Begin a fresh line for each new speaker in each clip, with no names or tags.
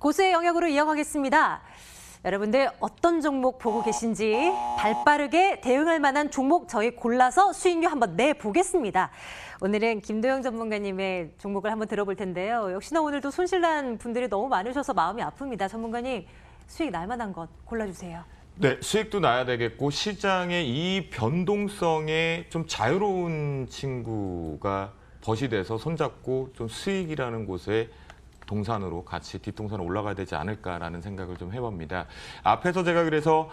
고수의 영역으로 이어가겠습니다. 여러분들 어떤 종목 보고 계신지 발빠르게 대응할 만한 종목 저희 골라서 수익률 한번 내보겠습니다. 오늘은 김도영 전문가님의 종목을 한번 들어볼 텐데요. 역시나 오늘도 손실난 분들이 너무 많으셔서 마음이 아픕니다. 전문가님, 수익 날 만한 것 골라주세요.
네, 수익도 나야 되겠고 시장의 이 변동성에 좀 자유로운 친구가 벗이 돼서 손잡고 좀 수익이라는 곳에 동산으로 같이 뒷동산으로 올라가야 되지 않을까라는 생각을 좀 해봅니다. 앞에서 제가 그래서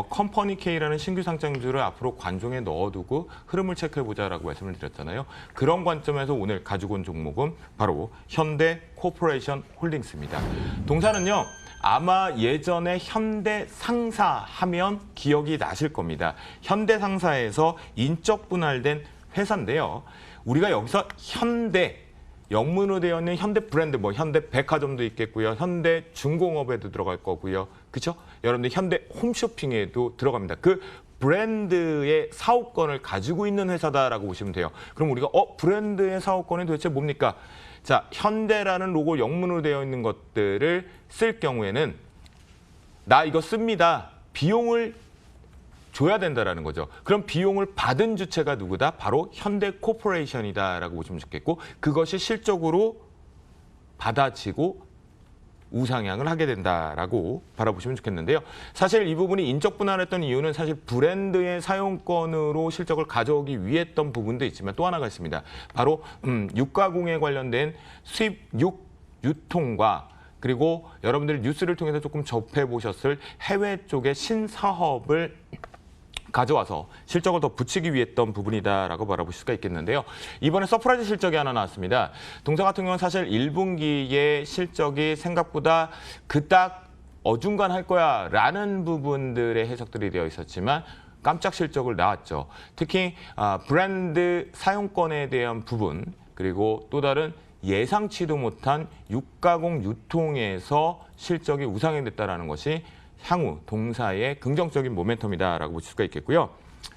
컴퍼니 K라는 신규 상장주를 앞으로 관종에 넣어두고 흐름을 체크해보자라고 말씀을 드렸잖아요. 그런 관점에서 오늘 가지고 온 종목은 바로 현대 코퍼레이션 홀딩스입니다. 동산은요. 아마 예전에 현대상사 하면 기억이 나실 겁니다. 현대상사에서 인적 분할된 회사인데요. 우리가 여기서 현대, 영문으로 되어 있는 현대 브랜드, 뭐 현대 백화점도 있겠고요. 현대 중공업에도 들어갈 거고요. 그렇죠? 여러분들 현대 홈쇼핑에도 들어갑니다. 그 브랜드의 사업권을 가지고 있는 회사다라고 보시면 돼요. 그럼 우리가 브랜드의 사업권이 도대체 뭡니까? 자, 현대라는 로고 영문으로 되어 있는 것들을 쓸 경우에는 나 이거 씁니다. 비용을 줘야 된다라는 거죠. 그럼 비용을 받은 주체가 누구다? 바로 현대 코퍼레이션이다라고 보시면 좋겠고 그것이 실적으로 받아지고 우상향을 하게 된다라고 바라보시면 좋겠는데요. 사실 이 부분이 인적 분할했던 이유는 사실 브랜드의 사용권으로 실적을 가져오기 위해 했던 부분도 있지만 또 하나가 있습니다. 바로 육가공에 관련된 수입 육 유통과 그리고 여러분들 뉴스를 통해서 조금 접해보셨을 해외 쪽의 신사업을 가져와서 실적을 더 붙이기 위해 했던 부분이다라고 바라보실 수가 있겠는데요. 이번에 서프라이즈 실적이 하나 나왔습니다. 동사 같은 경우는 사실 1분기의 실적이 생각보다 그닥 어중간할 거야 라는 부분들의 해석들이 되어 있었지만 깜짝 실적을 나왔죠. 특히 브랜드 사용권에 대한 부분 그리고 또 다른 예상치도 못한 육가공 유통에서 실적이 우상향됐다는 것이 향후 동사의 긍정적인 모멘텀이다라고 볼 수가 있겠고요.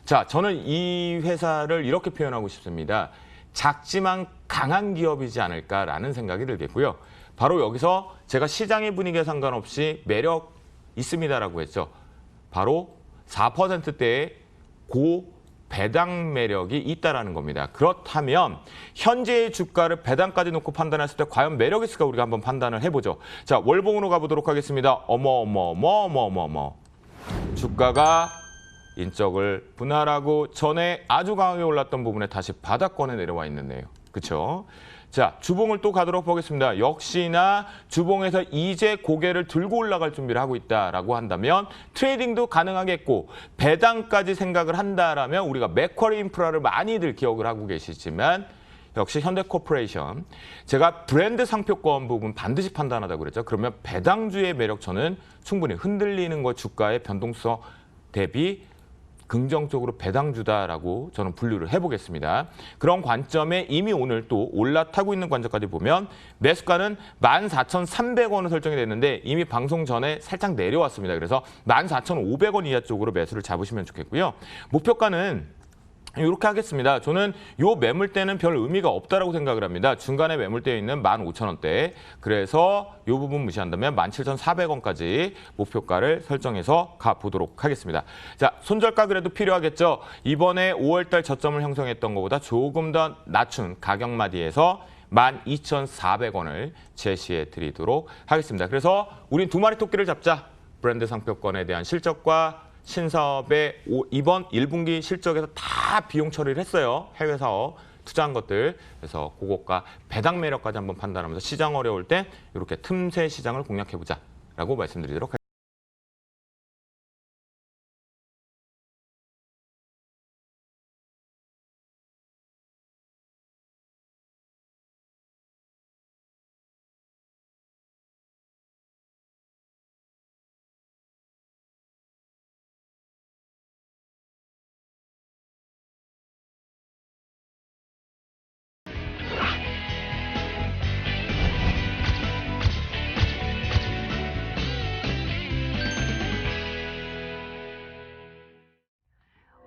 자, 저는 이 회사를 이렇게 표현하고 싶습니다. 작지만 강한 기업이지 않을까라는 생각이 들겠고요. 바로 여기서 제가 시장의 분위기에 상관없이 매력 있습니다라고 했죠. 바로 4%대의 배당 매력이 있다라는 겁니다. 그렇다면 현재의 주가를 배당까지 놓고 판단했을 때 과연 매력이 있을까 우리가 한번 판단을 해보죠. 자, 월봉으로 가보도록 하겠습니다. 어머. 주가가 인적을 분할하고 전에 아주 강하게 올랐던 부분에 다시 바닥권에 내려와 있는데요. 그렇죠? 자, 주봉을 또 가도록 보겠습니다. 역시나 주봉에서 이제 고개를 들고 올라갈 준비를 하고 있다라고 한다면 트레이딩도 가능하겠고 배당까지 생각을 한다라면 우리가 맥쿼리 인프라를 많이들 기억을 하고 계시지만 역시 현대코퍼레이션 제가 브랜드 상표권 부분 반드시 판단하다고 그랬죠. 그러면 배당주의 매력 저는 충분히 흔들리는 것 주가의 변동성 대비 긍정적으로 배당주다라고 저는 분류를 해보겠습니다. 그런 관점에 이미 오늘 또 올라타고 있는 관점까지 보면 매수가는 14,300원을 설정이 됐는데 이미 방송 전에 살짝 내려왔습니다. 그래서 14,500원 이하 쪽으로 매수를 잡으시면 좋겠고요. 목표가는 이렇게 하겠습니다. 저는 이 매물대는 별 의미가 없다라고 생각을 합니다. 중간에 매물대에 있는 15,000원대. 그래서 이 부분 무시한다면 17,400원까지 목표가를 설정해서 가보도록 하겠습니다. 자, 손절가 그래도 필요하겠죠. 이번에 5월달 저점을 형성했던 것보다 조금 더 낮춘 가격마디에서 12,400원을 제시해 드리도록 하겠습니다. 그래서 우린 두 마리 토끼를 잡자. 브랜드 상표권에 대한 실적과 신사업의 이번 1분기 실적에서 다 비용 처리를 했어요. 해외 사업 투자한 것들. 그래서 그것과 배당 매력까지 한번 판단하면서 시장 어려울 때 이렇게 틈새 시장을 공략해보자라고 말씀드리도록 하겠습니다.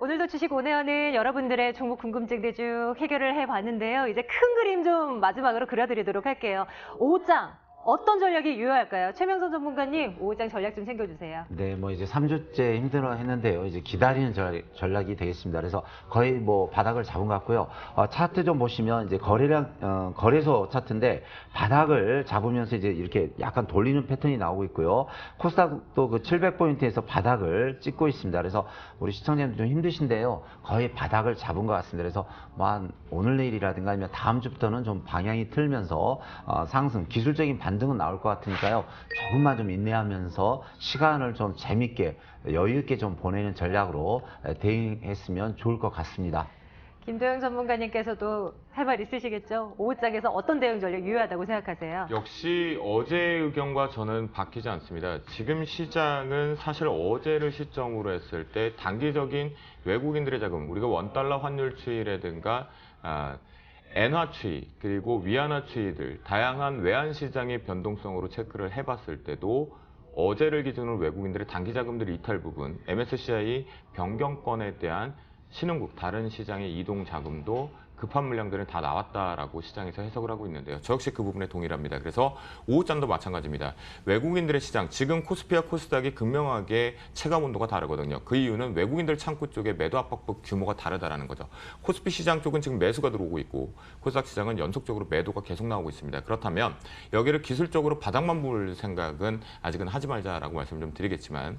오늘도 주식 온에어는 여러분들의 종목 궁금증들 쭉 해결을 해봤는데요. 이제 큰 그림 좀 마지막으로 그려드리도록 할게요. 5장 어떤 전략이 유효할까요? 최명선 전문가님, 오후장 전략 좀 챙겨주세요.
네, 뭐 이제 3주째 힘들어 했는데요. 이제 기다리는 전략이 되겠습니다. 그래서 거의 뭐 바닥을 잡은 것 같고요. 차트 좀 보시면 이제 거래소 차트인데 바닥을 잡으면서 이제 이렇게 약간 돌리는 패턴이 나오고 있고요. 코스닥도 그 700포인트에서 바닥을 찍고 있습니다. 그래서 우리 시청자님들 좀 힘드신데요. 거의 바닥을 잡은 것 같습니다. 그래서 뭐 한 오늘 내일이라든가 아니면 다음 주부터는 좀 방향이 틀면서 상승, 기술적인 반등은 나올 것 같으니까요. 조금만 좀 인내하면서 시간을 좀 재밌게 여유 있게 좀 보내는 전략으로 대응했으면 좋을 것 같습니다.
김도영 전문가님께서도 할 말 있으시겠죠? 오후장에서 어떤 대응 전략 유효하다고 생각하세요?
역시 어제 의견과 저는 바뀌지 않습니다. 지금 시장은 사실 어제를 시점으로 했을 때 단기적인 외국인들의 자금, 우리가 원달러 환율 추이라든가 엔화 추이, 그리고 위안화 추이들, 다양한 외환 시장의 변동성으로 체크를 해봤을 때도 어제를 기준으로 외국인들의 단기 자금들의 이탈 부분, MSCI 변경권에 대한 신흥국, 다른 시장의 이동 자금도 급한 물량들은 다 나왔다라고 시장에서 해석을 하고 있는데요. 저 역시 그 부분에 동일합니다. 그래서 오후장도 마찬가지입니다. 외국인들의 시장, 지금 코스피와 코스닥이 극명하게 체감 온도가 다르거든요. 그 이유는 외국인들 창구 쪽에 매도 압박폭 규모가 다르다라는 거죠. 코스피 시장 쪽은 지금 매수가 들어오고 있고 코스닥 시장은 연속적으로 매도가 계속 나오고 있습니다. 그렇다면 여기를 기술적으로 바닥만 볼 생각은 아직은 하지 말자라고 말씀을 좀 드리겠지만,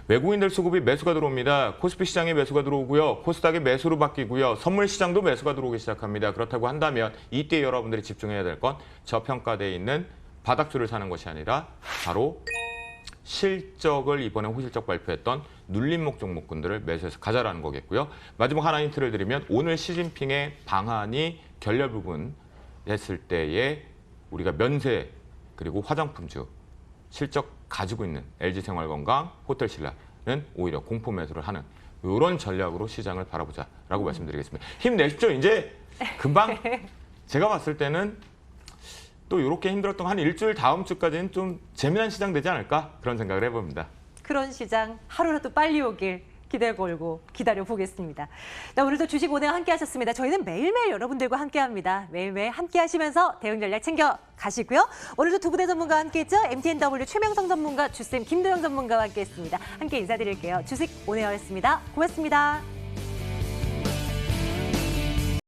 외국인들 수급이 매수가 들어옵니다. 코스피 시장에 매수가 들어오고요. 코스닥의 매수로 바뀌고요. 선물 시장도 매수가 들어오기 시작합니다. 그렇다고 한다면 이때 여러분들이 집중해야 될 건 저평가되어 있는 바닥주를 사는 것이 아니라 바로 실적을 이번에 호실적 발표했던 눌림목 종목군들을 매수해서 가자라는 거겠고요. 마지막 하나 힌트를 드리면 오늘 시진핑의 방한이 결렬 부분 했을 때에 우리가 면세 그리고 화장품주 실적 가지고 있는 LG생활건강, 호텔신라는 오히려 공포 매수를 하는 이런 전략으로 시장을 바라보자라고 말씀드리겠습니다. 힘내십시오. 이제 금방 제가 봤을 때는 또 이렇게 힘들었던 한 일주일 다음 주까지는 좀 재미난 시장 되지 않을까 그런 생각을 해봅니다.
그런 시장 하루라도 빨리 오길 기대 걸고 기다려 보겠습니다. 자, 오늘도 주식 오늘 함께 하셨습니다. 저희는 매일매일 여러분들과 함께 합니다. 매일매일 함께 하시면서 대응 전략 챙겨 가시고요. 오늘도 두 분의 전문가와 함께 했죠. MTNW 최명성 전문가, 주쌤 김도영 전문가와 함께 했습니다. 함께 인사드릴게요. 주식 오늘였습니다. 고맙습니다.